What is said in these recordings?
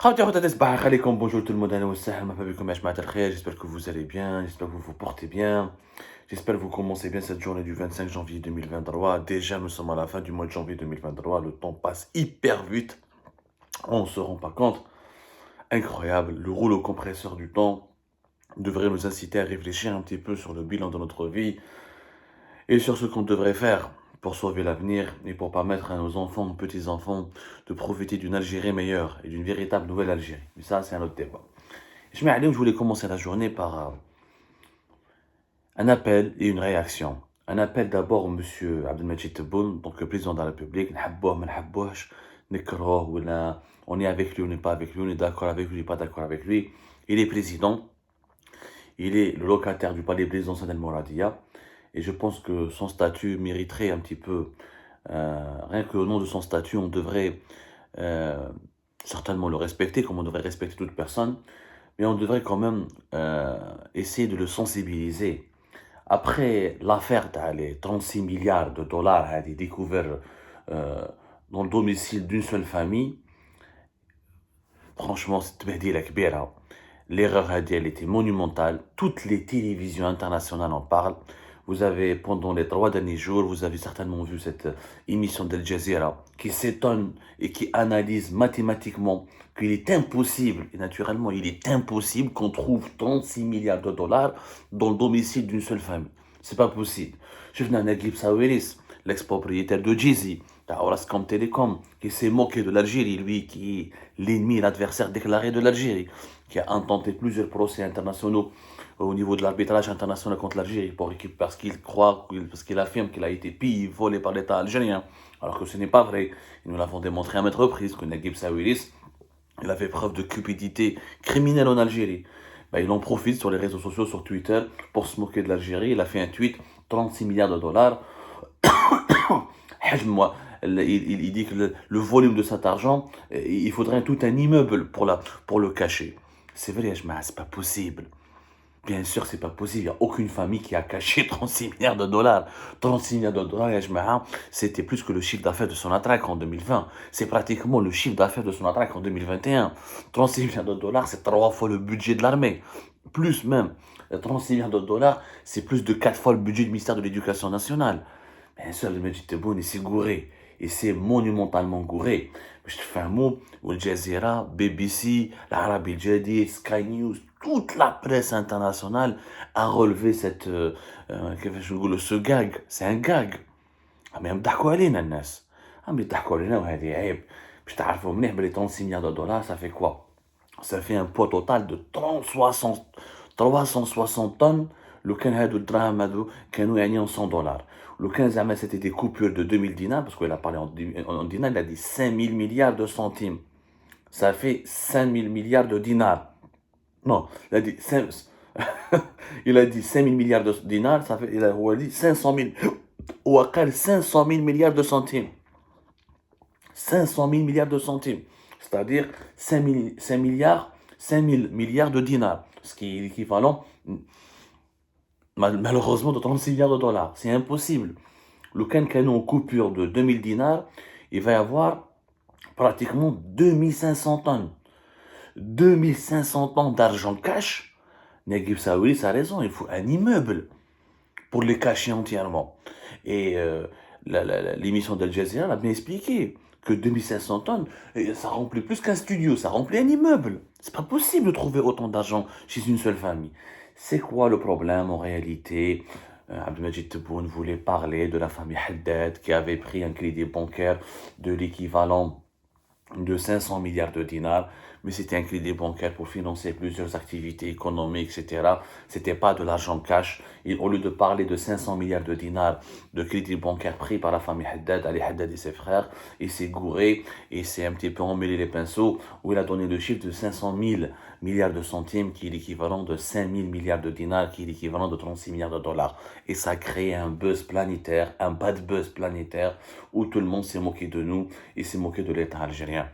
Khawti khoutatis صباح عليكم, bonjour tout le monde, أهلا وسهلا, مرحبا بكم يا جماعة الخير, j'espère que vous allez bien, j'espère que vous vous portez bien, j'espère que vous commencez bien cette journée du 25 janvier 2023. Déjà, nous sommes à la fin du mois de janvier 2023, le temps passe hyper vite, on ne se rend pas compte. Incroyable, le rouleau compresseur du temps devrait nous inciter à réfléchir un petit peu sur le bilan de notre vie et sur ce qu'on devrait faire pour sauver l'avenir et pour permettre à nos enfants, nos petits-enfants, de profiter d'une Algérie meilleure et d'une véritable nouvelle Algérie. Mais ça, c'est un autre débat. Je voulais commencer la journée par un appel et une réaction. Un appel d'abord au monsieur Abdelmajid Tebboune, donc le président de la République. On est avec lui, on n'est pas avec lui, on est d'accord avec lui, on n'est pas d'accord avec lui. Il est président, il est le locataire du palais présidentiel Mouradia. Et je pense que son statut mériterait un petit peu, rien que au nom de son statut, on devrait certainement le respecter, comme on devrait respecter toute personne, mais on devrait quand même essayer de le sensibiliser. Après l'affaire des 36 milliards de dollars découverts dans le domicile d'une seule famille, franchement, c'est la kbira. L'erreur elle était monumentale. Toutes les télévisions internationales en parlent. Vous avez, pendant les 3 derniers jours, vous avez certainement vu cette émission d'Al Jazeera qui s'étonne et qui analyse mathématiquement qu'il est impossible, et naturellement, il est impossible qu'on trouve 36 milliards de dollars dans le domicile d'une seule famille. C'est pas possible. Je venais à Naguib Sawiris, l'ex-propriétaire de Jay-Z, Orascom Telecom, qui s'est moqué de l'Algérie, lui qui est l'ennemi, l'adversaire déclaré de l'Algérie, qui a intenté plusieurs procès internationaux au niveau de l'arbitrage international contre l'Algérie parce qu'il affirme qu'il a été pillé, volé par l'État algérien, alors que ce n'est pas vrai. Et nous l'avons démontré à maintes reprises que Naguib Sawiris, il a fait preuve de cupidité criminelle en Algérie. Il en profite sur les réseaux sociaux, sur Twitter, pour se moquer de l'Algérie. Il a fait un tweet, 36 milliards de dollars. Il dit que le volume de cet argent, il faudrait tout un immeuble pour le cacher. C'est vrai, c'est pas possible. Bien sûr, c'est pas possible. Il n'y a aucune famille qui a caché 36 milliards de dollars. 36 milliards de dollars, c'était plus que le chiffre d'affaires de son attaque en 2020. C'est pratiquement le chiffre d'affaires de son attaque en 2021. 36 milliards de dollars, c'est 3 fois le budget de l'armée. Plus même. 36 milliards de dollars, c'est plus de 4 fois le budget du ministère de l'Éducation nationale. Bien sûr, le Majid Tebboune, il s'est gouré. Et c'est monumentalement gouré. Je te fais un mot, Al Jazeera, BBC, l'Arabie Jadid, Sky News, toute la presse internationale a relevé ce gag. C'est un gag. Mais يضحكوا علينا الناس. يضحكوا علينا وهذه عيب. باش تعرفوا مليح بلي 36 milliards de dollars, ça fait quoi? Ça fait un poids total de 360 tonnes. لو كان هادو الدراهم هادو كانوا يعني en 100 dollars. Le 15 زعما c'était des coupures de 2000 dinars, parce qu'il a parlé en dinars, il a dit 5000 milliards de centimes. Ça fait 5000 milliards de dinars. Non, il a dit il a dit 5000 milliards de dinars, ça fait, il a dit 500 000, ou à 500 000 milliards de centimes. 500 000 milliards de centimes. C'est-à-dire 5 milliards, 5 000 milliards de dinars. Ce qui est l'équivalent, malheureusement, de 36 milliards de dollars. C'est impossible. Le canon en coupure de 2000 dinars, il va y avoir pratiquement 2500 tonnes. 2500 tonnes d'argent cash. Naguib Sawiris a raison, il faut un immeuble pour les cacher entièrement. Et l'émission d'Al Jazeera l'a bien expliqué que 2500 tonnes, ça remplit plus qu'un studio, ça remplit un immeuble. C'est pas possible de trouver autant d'argent chez une seule famille. C'est quoi le problème en réalité? Abdelmajid Tebboune voulait parler de la famille Haddad qui avait pris un crédit bancaire de l'équivalent de 500 milliards de dinars, mais c'était un crédit bancaire pour financer plusieurs activités économiques, etc. C'était pas de l'argent cash. Et au lieu de parler de 500 milliards de dinars de crédit bancaire pris par la famille Haddad, Ali Haddad et ses frères, il s'est gouré et s'est un petit peu emmêlé les pinceaux, où il a donné le chiffre de 500 000 milliards de centimes, qui est l'équivalent de 5 000 milliards de dinars, qui est l'équivalent de 36 milliards de dollars. Et ça a créé un buzz planétaire, un bad buzz planétaire, où tout le monde s'est moqué de nous et s'est moqué de l'État algérien. algériens.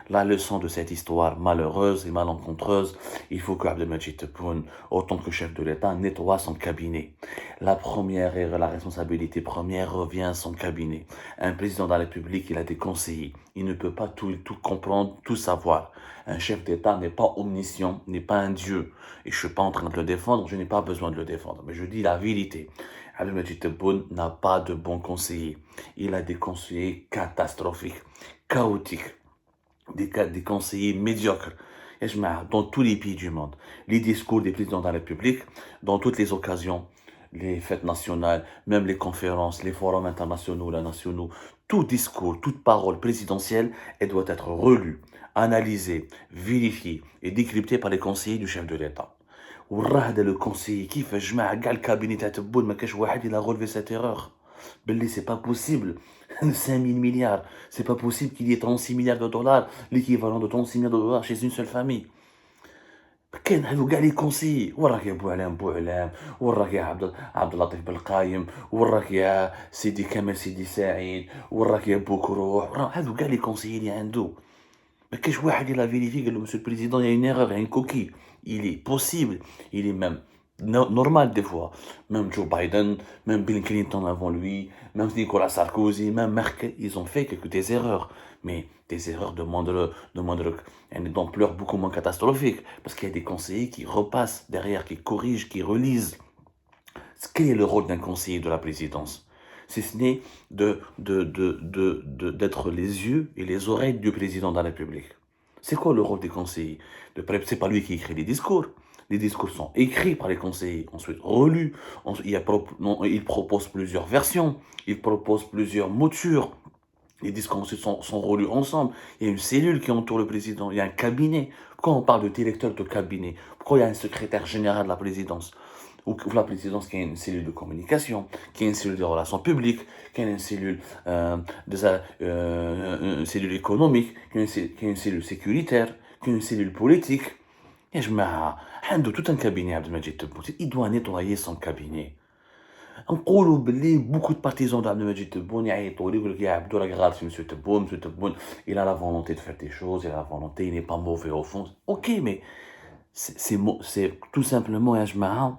La leçon de cette histoire malheureuse et malencontreuse, il faut que Abdelmajid Tebboune, autant que chef de l'État, nettoie son cabinet. La première et la responsabilité première revient à son cabinet. Un président de la République, il a des conseillers. Il ne peut pas tout comprendre, tout savoir. Un chef d'État n'est pas omniscient, n'est pas un dieu. Et je ne suis pas en train de le défendre, je n'ai pas besoin de le défendre. Mais je dis la vérité. Abdelmajid Tebboune n'a pas de bons conseillers. Il a des conseillers catastrophiques, chaotiques, des conseillers médiocres. Et dans tous les pays du monde, les discours des présidents de la République, dans toutes les occasions, les fêtes nationales, même les conférences, les forums internationaux, nationaux, tout discours, toute parole présidentielle, elle doit être relue, analysée, vérifiée et décryptée par les conseillers du chef de l'État. وراه هذا لو كونسيي كيفاش جماعه كاع الكابيني تاع تبون ما كاش واحد il a relevé cette erreur. باللي c'est pas possible. 5000 milliards, c'est pas possible qu'il y ait 36 milliards de dollars, l'équivalent de 36 milliards de dollars chez une seule famille. كاين هذو كاع لي كونسيي، وراك يا بوعلام، وراك يا عبد اللطيف بالقايم، وراك يا سيدي كمال سيدي سعيد، وراك يا بوكروح، هذو كاع لي كونسيي اللي عنده. ما كاش واحد il a vérifié que le monsieur le président il y a une erreur, il y a une coquille. Il est possible, il est même normal des fois. Même Joe Biden, même Bill Clinton avant lui, même Nicolas Sarkozy, même Merkel, ils ont fait des erreurs. Mais des erreurs d'ampleur beaucoup moins catastrophique. Parce qu'il y a des conseillers qui repassent derrière, qui corrigent, qui relisent. Quel est le rôle d'un conseiller de la présidence? Si ce n'est d'être les yeux et les oreilles du président de la République. C'est quoi le rôle des conseillers? C'est pas lui qui écrit les discours. Les discours sont écrits par les conseillers, ensuite relus. Il propose plusieurs versions, il propose plusieurs moutures. Les discours ensuite sont relus ensemble. Il y a une cellule qui entoure le président, il y a un cabinet. Pourquoi on parle de directeur de cabinet? Pourquoi il y a un secrétaire général de la présidence? Ou la présidence qui a une cellule de communication, qui a une cellule de relations publiques, qui a une cellule, une cellule économique, qui a une cellule sécuritaire, qui a une cellule politique. Et je me tout un cabinet, Abdelmajid Tebboune. Il doit nettoyer son cabinet. نقولوا باللي beaucoup de partisans d'Abdelmajid Tebboune يعيطوا لي يقول لك يا عبدو راك غلط في monsieur Tebboune, il a la volonté de faire des choses, il a la volonté, il n'est pas mauvais au fond. Ok, mais c'est tout simplement يا جماعة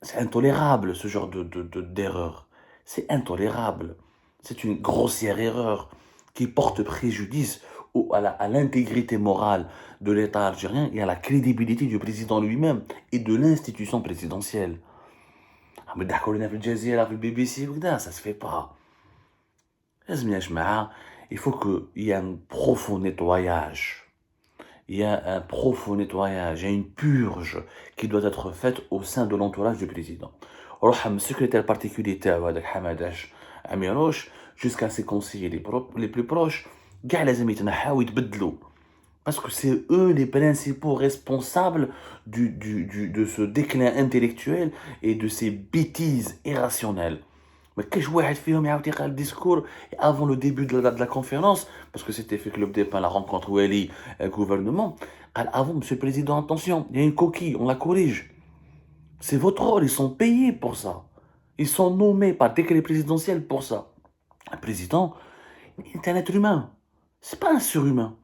c'est intolérable ce genre d'erreur. C'est intolérable. C'est une grossière erreur qui porte préjudice à l'intégrité morale de l'État algérien et à la crédibilité du président lui-même et de l'institution présidentielle. Mais d'accord, on a fait le Jazeera, le BBC, ça se fait pas. Il faut qu'il y ait un profond nettoyage. Il y a un profond nettoyage, il y a une purge qui doit être faite au sein de l'entourage du président. Le secrétaire particulier Hamadash Amiroche, jusqu'à ses conseillers les plus proches, parce que c'est eux les principaux responsables de ce déclin intellectuel et de ces bêtises irrationnelles. Mais كاش واحد فيهم يعاود يقرا le discours avant le début de la conférence, parce que c'était fait Club des Pins, la rencontre Wali gouvernement, avant, monsieur le président, attention, il y a une coquille, on la corrige. C'est votre rôle, ils sont payés pour ça. Ils sont nommés par décret présidentiel pour ça. Un président, il est un être humain. C'est pas un surhumain.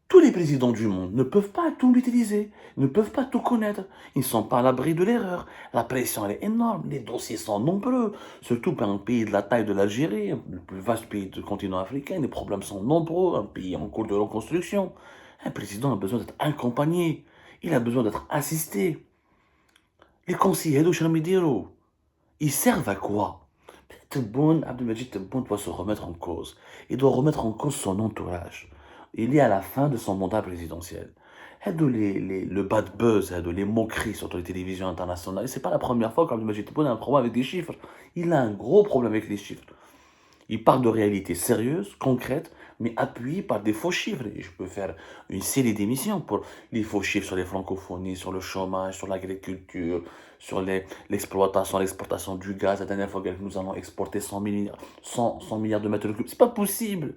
Tous les présidents du monde ne peuvent pas tout l'utiliser, ne peuvent pas tout connaître. Ils ne sont pas à l'abri de l'erreur. La pression elle est énorme, les dossiers sont nombreux. Surtout pour un pays de la taille de l'Algérie, le plus vaste pays du continent africain, les problèmes sont nombreux, un pays en cours de reconstruction. Un président a besoin d'être accompagné, il a besoin d'être assisté. Les conseillers ils servent à quoi? Abdelmajid Tebboune doit se remettre en cause. Il doit remettre en cause son entourage. Il est à la fin de son mandat présidentiel. Le bad buzz, les moqueries sur les télévisions internationales. C'est pas la première fois qu'Abdelmajid Tebboune a un problème avec des chiffres. Il a un gros problème avec les chiffres. Il parle de réalités sérieuses, concrètes, mais appuyées par des faux chiffres. Et je peux faire une série d'émissions pour les faux chiffres sur les francophonies, sur le chômage, sur l'agriculture, sur l'exploitation, l'exportation du gaz. La dernière fois que nous allons exporter 100 milliards de mètres cubes. C'est pas possible.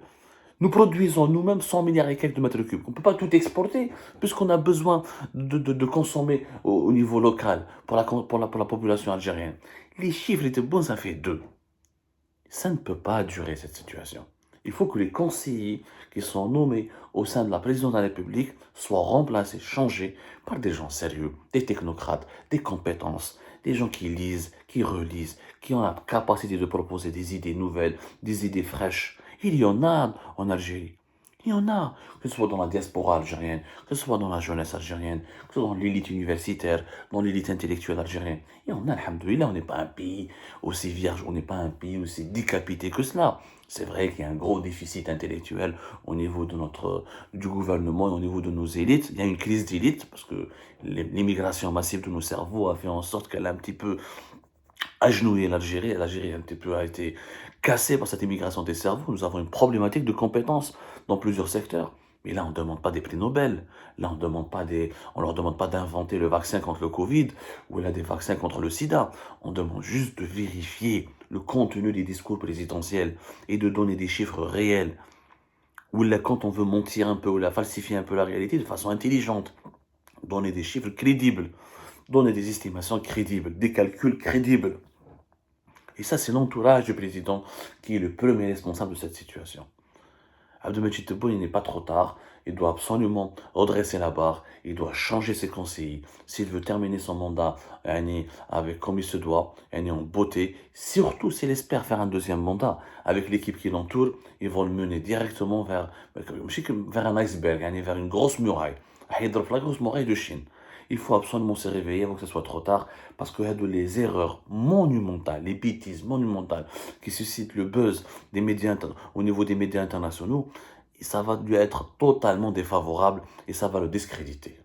Nous produisons nous-mêmes 100 milliards et quelques de mètres cubes. On ne peut pas tout exporter, puisqu'on a besoin de consommer au niveau local pour la population algérienne. Les chiffres étaient bons, ça fait 2. Ça ne peut pas durer, cette situation. Il faut que les conseillers qui sont nommés au sein de la présidence de la République soient remplacés, changés par des gens sérieux, des technocrates, des compétences, des gens qui lisent, qui relisent, qui ont la capacité de proposer des idées nouvelles, des idées fraîches. Il y en a en Algérie. Il y en a, que ce soit dans la diaspora algérienne, que ce soit dans la jeunesse algérienne, que ce soit dans l'élite universitaire, dans l'élite intellectuelle algérienne. Il y en a, alhamdoulilah, on n'est pas un pays aussi vierge, on n'est pas un pays aussi décapité que cela. C'est vrai qu'il y a un gros déficit intellectuel au niveau de du gouvernement et au niveau de nos élites. Il y a une crise d'élite parce que l'immigration massive de nos cerveaux a fait en sorte qu'elle a un petit peu agenouillé l'Algérie. L'Algérie un petit peu a été cassée par cette immigration des cerveaux. Nous avons une problématique de compétences dans plusieurs secteurs. Mais là, on ne demande pas des prix Nobel. Là, on leur demande pas d'inventer le vaccin contre le Covid ou là des vaccins contre le sida. On demande juste de vérifier le contenu des discours présidentiels et de donner des chiffres réels. Ou là, quand on veut mentir un peu ou là, falsifier un peu la réalité de façon intelligente. Donner des chiffres crédibles. Donner des estimations crédibles, des calculs crédibles. Et ça, c'est l'entourage du président qui est le premier responsable de cette situation. Abdelmajid Tebboune, il n'est pas trop tard. Il doit absolument redresser la barre. Il doit changer ses conseillers. S'il veut terminer son mandat avec comme il se doit, en beauté, surtout s'il espère faire un deuxième mandat avec l'équipe qui l'entoure, ils vont le mener directement vers un iceberg, vers une grosse muraille. La grosse muraille de Chine. Il faut absolument se réveiller avant que ce soit trop tard, parce qu'il y a les erreurs monumentales, les bêtises monumentales qui suscitent le buzz des médias au niveau des médias internationaux, et ça va lui être totalement défavorable et ça va le discréditer.